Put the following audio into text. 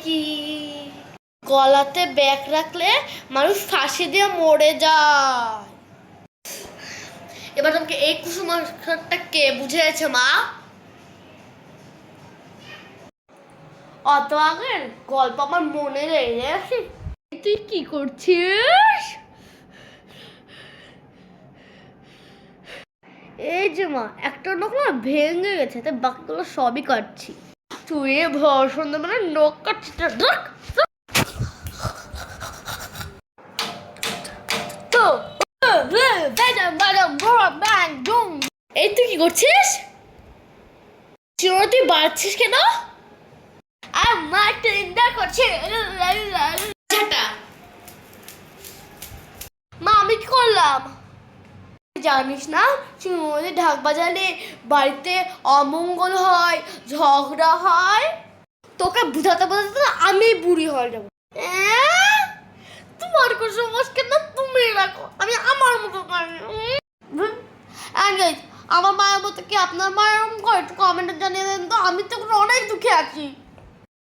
কি গলাতে ব্যাগ রাখলে মানুষ ফাঁসি দিয়ে মরে যায়। এবার তোমাকে এই কুসুমারটা কে বুঝিয়েছে মা? অত আগের গল্প আমার মনে নেই রে। তুই কি করছিস? এই যে মা, একটা নখ না ভেঙে গেছে, তাই বাকিগুলো সবই কাটছি। তুই ভর সন্ধ্যাবেলা নখ কাটছিস? এই তুই কি করছিস? তুই বাড়ছিস কেন? আমার টেন্ডার করছে। মা আমি কি করলাম? জানিস না চুমোতে ঢাক বাজালে বাড়িতে অমঙ্গল হয়, ঝগড়া হয়। তোকে বুঝাতে বুঝাতে আমি বুড়ি হয়ে যাবো। তোমার কুসুমাস কেন তুমি রাখো, আমি আমার মতো পারি। আমার মায়ের মতো কি আপনার মায়ের করে একটু কমেন্টে জানিয়ে দেন তো, আমি তো অনেক দুঃখে আছি।